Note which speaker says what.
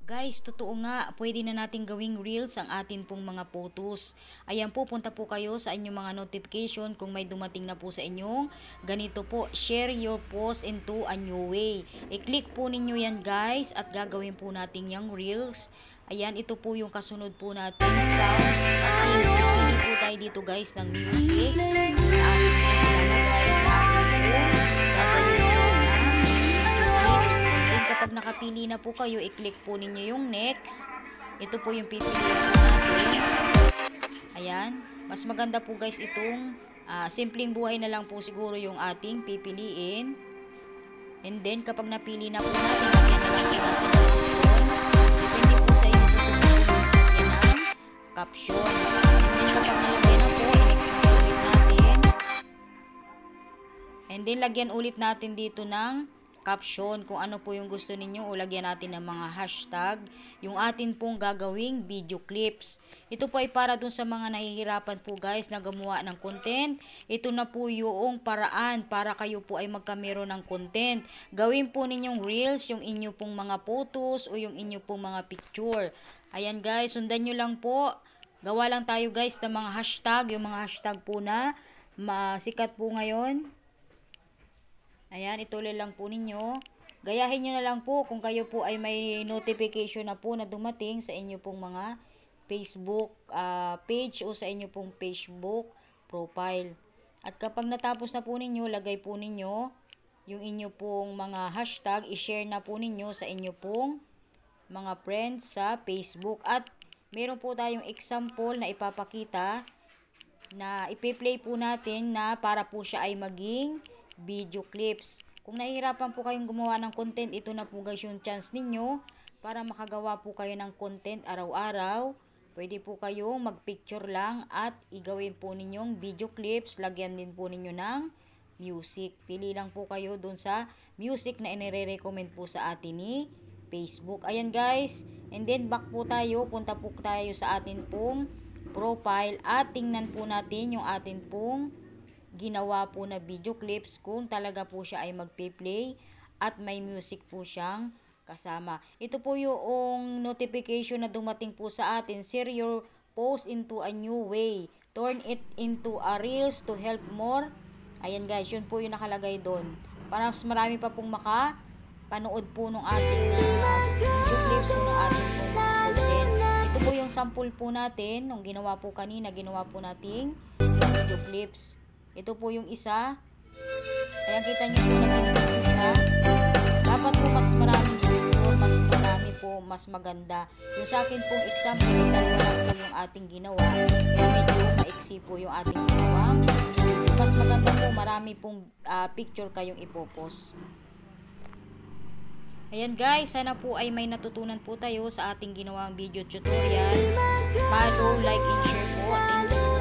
Speaker 1: Guys, totoo nga, pwede na nating gawing reels ang atin pong mga photos. Ayan po, punta po kayo sa inyong mga notification kung may dumating na po sa inyong. Ganito po, share your post into a new way. I-click po ninyo yan guys at gagawin po natin yung reels. Ayan, ito po yung kasunod po natin sound. Kasi pili po tayo dito guys ng music. Na ating po ilalagay sa ating kapag nakapili na po kayo, i-click po ninyo yung next. Ito po yung pipiliin natin. Ayan. Mas maganda po guys itong simpleng buhay na lang po siguro yung ating pipiliin. And then, kapag napili na po natin, lagyan na lang po natin ng caption. Depende po sa inyo po kung lagyan ng caption. And then, kapag nalagyan na po, i-next na ulit natin. And then, lagyan ulit natin dito ng caption kung ano po yung gusto ninyo o lagyan natin ng mga hashtag yung atin pong gagawing video clips. Ito po ay para dun sa mga nahihirapan po guys na gumawa ng content. Ito na po yung paraan para kayo po ay magkameron ng content. Gawin po ninyong reels yung inyo pong mga photos o yung inyo pong mga picture. Ayan guys, sundan nyo lang po. Gawa lang tayo guys ng mga hashtag, yung mga hashtag po na sikat po ngayon. Ayan, ituloy lang po ninyo. Gayahin nyo na lang po kung kayo po ay may notification na po na dumating sa inyo pong mga Facebook page o sa inyo pong Facebook profile. At kapag natapos na po ninyo, lagay po ninyo yung inyo pong mga hashtag, i-share na po ninyo sa inyo pong mga friends sa Facebook. At meron po tayong example na ipapakita na ipi-play po natin na para po siya ay maging video clips. Kung nahihirapan po kayong gumawa ng content, ito na po guys yung chance ninyo para makagawa po kayo ng content araw-araw. Pwede po kayong mag-picture lang at igawin po ninyong video clips. Lagyan din po ninyo ng music. Pili lang po kayo dun sa music na inire-recommend po sa atin ni Facebook. Ayan guys. And then back po tayo. Punta po tayo sa atin pong profile at tingnan po natin yung atin pong ginawa po na video clips kung talaga po siya ay magpe-play at may music po siyang kasama. Ito po yung notification na dumating po sa atin. Share your post into a new way. Turn it into a reels to help more. Ayan guys, yun po yung nakalagay doon. Para mas marami pa pong makapanood po ng ating video clips o ng ating content. Ito po yung sample po natin nung ginawa po kanina. Ginawa po nating video clips. Ito po yung isa. Ayan, kita nyo po naging isa. Dapat po mas marami po, mas marami po, mas maganda. Yung sa akin pong example, dalawa lang po yung ating ginawa. Kaya medyo maiksi po yung ating ginawa. Mas maganda po, marami pong picture kayong ipopost. Ayan guys, sana po ay may natutunan po tayo sa ating ginawang video tutorial. Follow, like, and share po. Thank you.